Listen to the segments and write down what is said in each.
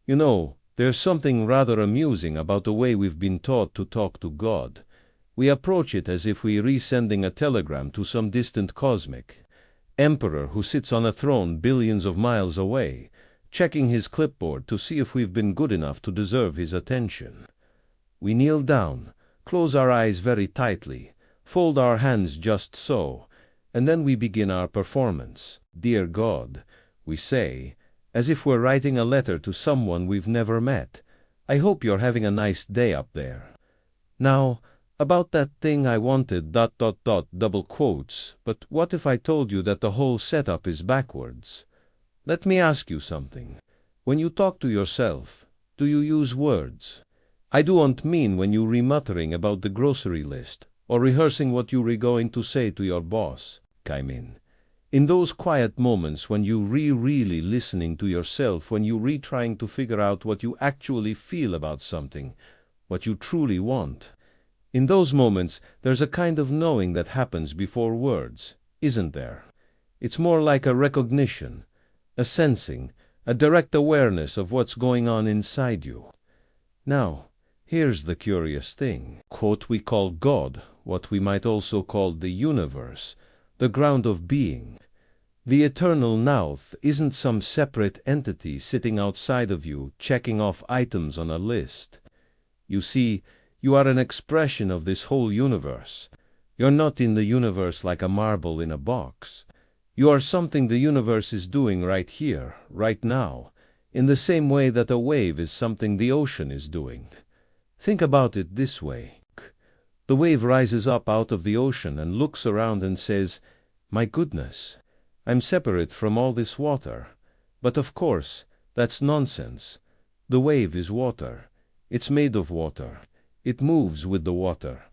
You know, there's something rather amusing about the way we've been taught to talk to God. We approach it as if we're resending a telegram to some distant cosmic emperor who sits on a throne billions of miles away, checking his clipboard to see if we've been good enough to deserve his attention. We kneel down, close our eyes very tightly, fold our hands just so, and then we begin our performance. Dear God, we say, as if we're writing a letter to someone we've never met. I hope you're having a nice day up there. Now, about that thing I wanted ... double quotes, but what if I told you that the whole setup is backwards? Let me ask you something. When you talk to yourself, do you use words? I don't mean when you're remuttering about the grocery list, or rehearsing what you're going to say to your boss. I mean, in those quiet moments when you're really listening to yourself, when you're trying to figure out what you actually feel about something, what you truly want. In those moments, there's a kind of knowing that happens before words, isn't there? It's more like a recognition, a sensing, a direct awareness of what's going on inside you. Now, here's the curious thing. What we call God, what we might also call the universe, the ground of being. The eternal now isn't some separate entity sitting outside of you, checking off items on a list. You see, you are an expression of this whole universe. You're not in the universe like a marble in a box. You are something the universe is doing right here, right now, in the same way that a wave is something the ocean is doing. Think about it this way. The wave rises up out of the ocean and looks around and says, "My goodness, I'm separate from all this water." But of course, that's nonsense. The wave is water. It's made of water. It moves with the water.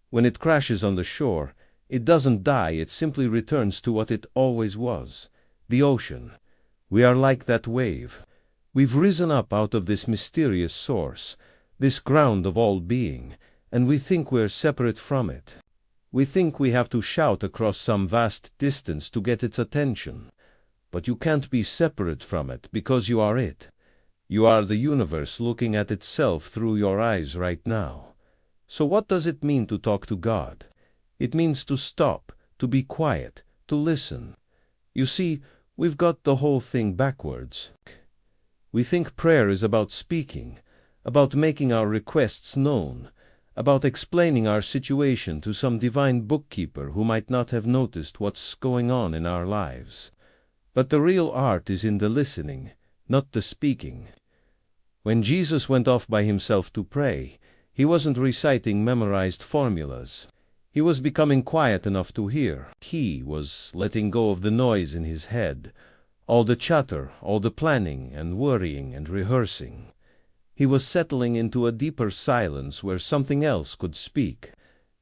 When it crashes on the shore, it doesn't die, it simply returns to what it always was, the ocean. We are like that wave. We've risen up out of this mysterious source, this ground of all being, and we think we're separate from it. We think we have to shout across some vast distance to get its attention. But you can't be separate from it because you are it. You are the universe looking at itself through your eyes right now. So what does it mean to talk to God? It means to stop, to be quiet, to listen. You see, we've got the whole thing backwards. We think prayer is about speaking, about making our requests known, about explaining our situation to some divine bookkeeper who might not have noticed what's going on in our lives. But the real art is in the listening, not the speaking. When Jesus went off by himself to pray, he wasn't reciting memorized formulas. He was becoming quiet enough to hear. He was letting go of the noise in his head, all the chatter, all the planning and worrying and rehearsing. He was settling into a deeper silence where something else could speak.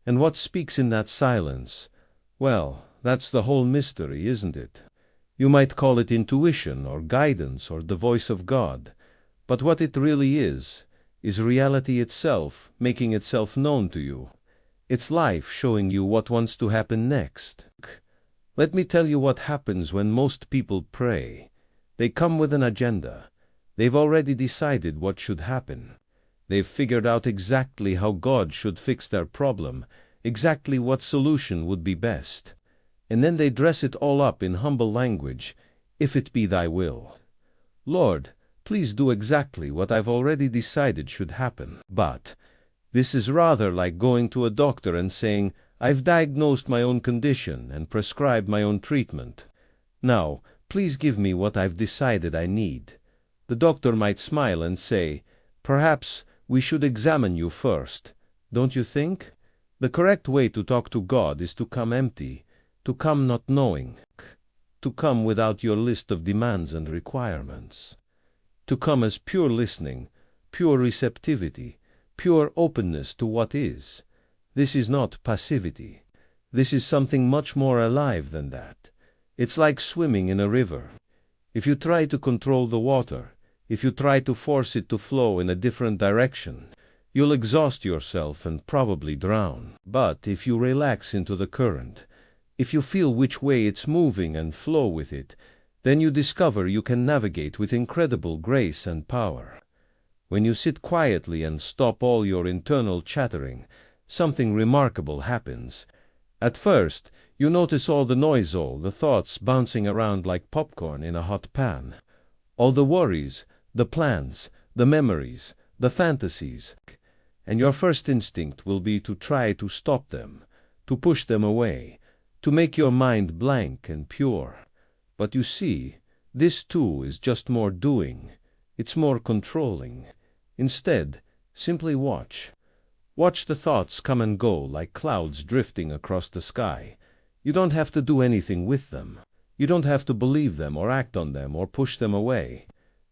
And what speaks in that silence? Well, that's the whole mystery, isn't it? You might call it intuition or guidance or the voice of God. But what it really is reality itself making itself known to you. It's life showing you what wants to happen next. Let me tell you what happens when most people pray. They come with an agenda. They've already decided what should happen. They've figured out exactly how God should fix their problem, exactly what solution would be best. And then they dress it all up in humble language, "If it be thy will." Lord, please do exactly what I've already decided should happen. But this is rather like going to a doctor and saying, "I've diagnosed my own condition and prescribed my own treatment. Now, please give me what I've decided I need." The doctor might smile and say, "Perhaps we should examine you first, don't you think?" The correct way to talk to God is to come empty, to come not knowing, to come without your list of demands and requirements, to come as pure listening, pure receptivity, pure openness to what is. This is not passivity. This is something much more alive than that. It's like swimming in a river. If you try to control the water, if you try to force it to flow in a different direction, you'll exhaust yourself and probably drown. But if you relax into the current, if you feel which way it's moving and flow with it, then you discover you can navigate with incredible grace and power. When you sit quietly and stop all your internal chattering, something remarkable happens. At first, you notice all the noise, all the thoughts bouncing around like popcorn in a hot pan. All the worries, the plans, the memories, the fantasies. And your first instinct will be to try to stop them, to push them away, to make your mind blank and pure. But you see, this too is just more doing. It's more controlling. Instead, simply watch. Watch the thoughts come and go like clouds drifting across the sky. You don't have to do anything with them. You don't have to believe them or act on them or push them away.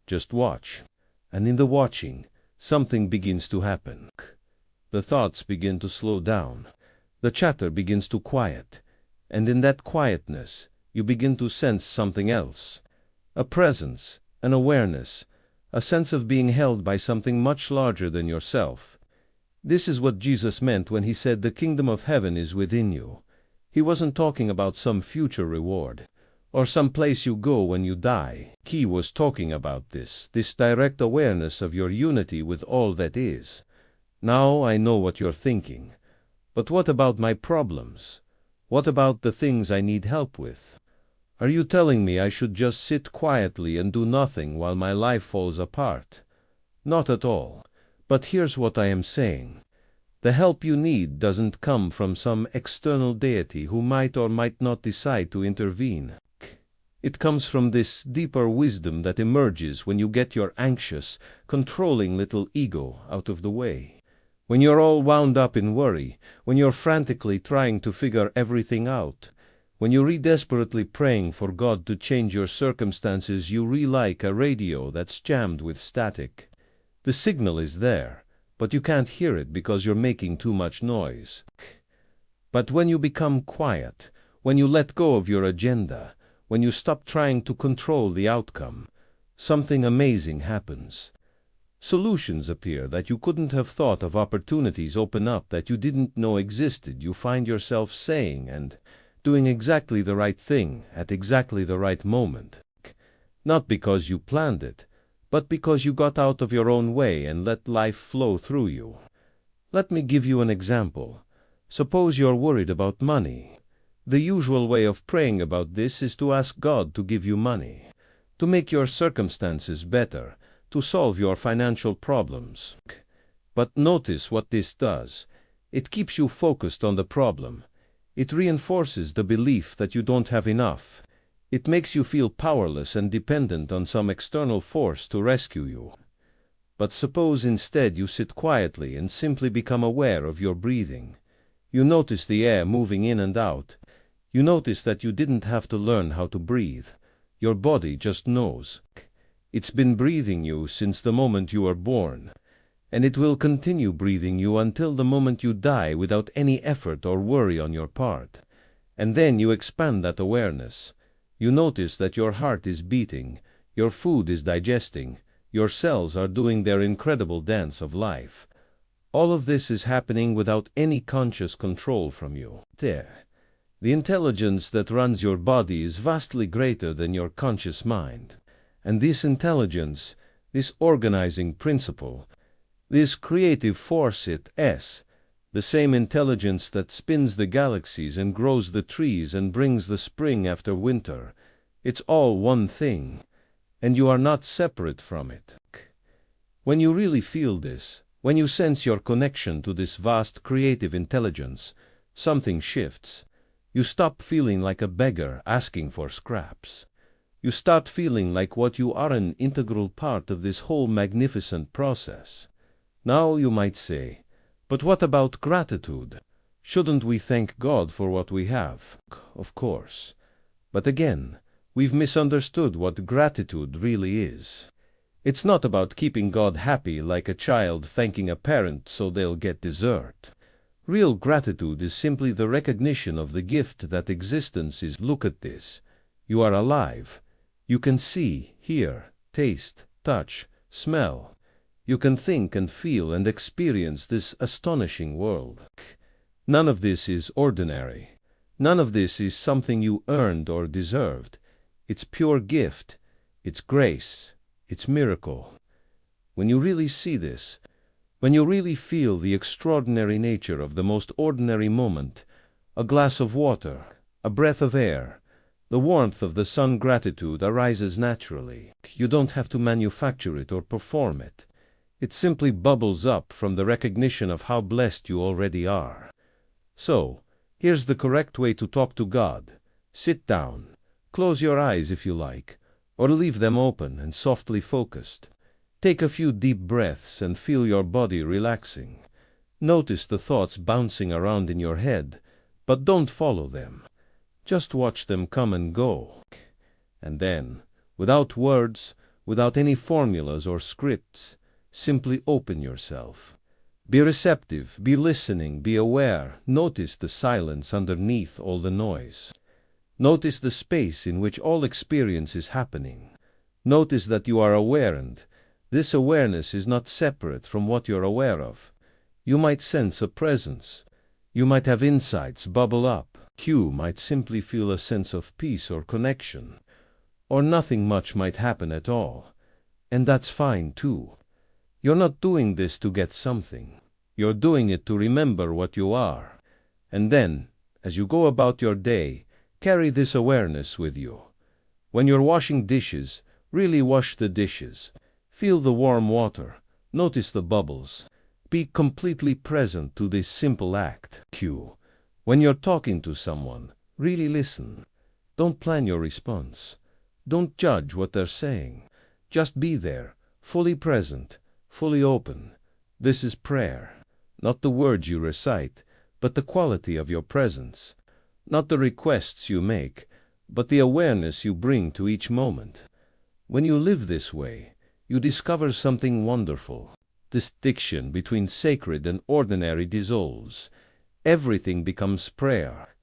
Just watch. And in the watching, something begins to happen. The thoughts begin to slow down. The chatter begins to quiet. And in that quietness, you begin to sense something else. A presence, an awareness, a sense of being held by something much larger than yourself. This is what Jesus meant when he said the kingdom of heaven is within you. He wasn't talking about some future reward, or some place you go when you die. He was talking about this direct awareness of your unity with all that is. Now I know what you're thinking. But what about my problems? What about the things I need help with? Are you telling me I should just sit quietly and do nothing while my life falls apart? Not at all. But here's what I am saying. The help you need doesn't come from some external deity who might or might not decide to intervene. It comes from this deeper wisdom that emerges when you get your anxious, controlling little ego out of the way. When you're all wound up in worry, when you're frantically trying to figure everything out, when you're desperately praying for God to change your circumstances, you like a radio that's jammed with static. The signal is there, but you can't hear it because you're making too much noise. But when you become quiet, when you let go of your agenda, when you stop trying to control the outcome, something amazing happens. Solutions appear that you couldn't have thought of, opportunities open up that you didn't know existed. You find yourself saying and doing exactly the right thing at exactly the right moment. Not because you planned it, but because you got out of your own way and let life flow through you. Let me give you an example. Suppose you're worried about money. The usual way of praying about this is to ask God to give you money, to make your circumstances better, to solve your financial problems. But notice what this does. It keeps you focused on the problem. It reinforces the belief that you don't have enough. It makes you feel powerless and dependent on some external force to rescue you. But suppose instead you sit quietly and simply become aware of your breathing. You notice the air moving in and out. You notice that you didn't have to learn how to breathe. Your body just knows. It's been breathing you since the moment you were born. And it will continue breathing you until the moment you die without any effort or worry on your part. And then you expand that awareness. You notice that your heart is beating, your food is digesting, your cells are doing their incredible dance of life. All of this is happening without any conscious control from you. There. The intelligence that runs your body is vastly greater than your conscious mind. And this intelligence, this organizing principle, this creative force the same intelligence that spins the galaxies and grows the trees and brings the spring after winter, it's all one thing, and you are not separate from it. When you really feel this, when you sense your connection to this vast creative intelligence, something shifts. You stop feeling like a beggar asking for scraps. You start feeling like what you are, an integral part of this whole magnificent process. Now you might say, but what about gratitude? Shouldn't we thank God for what we have? Of course. But again, we've misunderstood what gratitude really is. It's not about keeping God happy like a child thanking a parent so they'll get dessert. Real gratitude is simply the recognition of the gift that existence is. Look at this. You are alive. You can see, hear, taste, touch, smell. You can think and feel and experience this astonishing world. None of this is ordinary. None of this is something you earned or deserved. It's pure gift. It's grace. It's miracle. when you really see this, when you really feel the extraordinary nature of the most ordinary moment, a glass of water, a breath of air, the warmth of the sun, gratitude arises naturally. You don't have to manufacture it or perform it. It simply bubbles up from the recognition of how blessed you already are. So, here's the correct way to talk to God. Sit down. Close your eyes if you like, or leave them open and softly focused. Take a few deep breaths and feel your body relaxing. Notice the thoughts bouncing around in your head, but don't follow them. Just watch them come and go. And then, without words, without any formulas or scripts, simply open yourself. Be receptive, be listening, be aware. Notice the silence underneath all the noise. Notice the space in which all experience is happening. Notice that you are aware, and this awareness is not separate from what you're aware of. You might sense a presence. You might have insights bubble up. You might simply feel a sense of peace or connection. Or nothing much might happen at all. And that's fine too. You're not doing this to get something. You're doing it to remember what you are. And then, as you go about your day, carry this awareness with you. When you're washing dishes, really wash the dishes. Feel the warm water. Notice the bubbles. Be completely present to this simple act. When you're talking to someone, really listen. Don't plan your response. Don't judge what they're saying. Just be there, fully present, fully open. This is prayer. Not the words you recite, but the quality of your presence. Not the requests you make, but the awareness you bring to each moment. When you live this way, you discover something wonderful. Distinction between sacred and ordinary dissolves. Everything becomes prayer.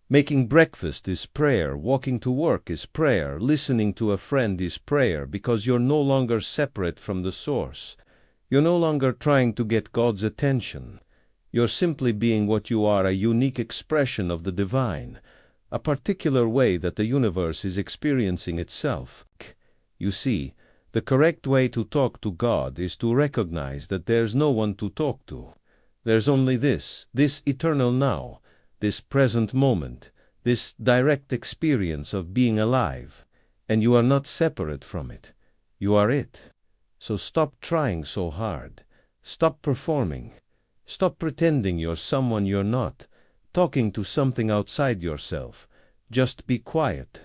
Making breakfast is prayer, walking to work is prayer, listening to a friend is prayer, because you're no longer separate from the source. You're no longer trying to get God's attention. You're simply being what you are, a unique expression of the divine, a particular way that the universe is experiencing itself. You see, the correct way to talk to God is to recognize that there's no one to talk to. There's only this eternal now, this present moment, this direct experience of being alive, and you are not separate from it. You are it. So stop trying so hard. Stop performing. Stop pretending you're someone you're not, talking to something outside yourself. Just be quiet.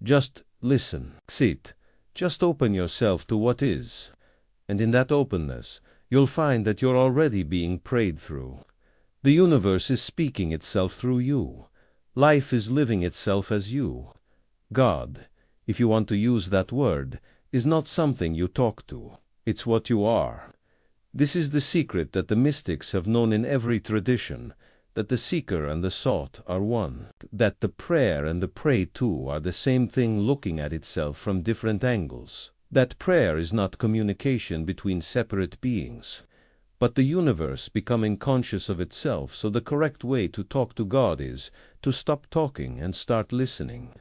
Just listen. Sit. Just open yourself to what is. And in that openness, you'll find that you're already being prayed through. The universe is speaking itself through you. Life is living itself as you. God, if you want to use that word, is not something you talk to. It's what you are. This is the secret that the mystics have known in every tradition, that the seeker and the sought are one, that the prayer and the prayed to are the same thing looking at itself from different angles, that prayer is not communication between separate beings, but the universe becoming conscious of itself. So the correct way to talk to God is to stop talking and start listening,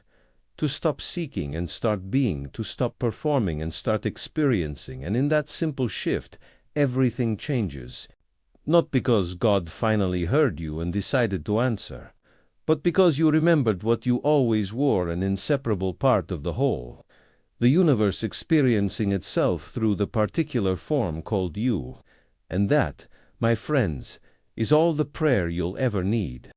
to stop seeking and start being, to stop performing and start experiencing, and in that simple shift, everything changes. Not because God finally heard you and decided to answer, but because you remembered what you always were, an inseparable part of the whole, the universe experiencing itself through the particular form called you. And that, my friends, is all the prayer you'll ever need.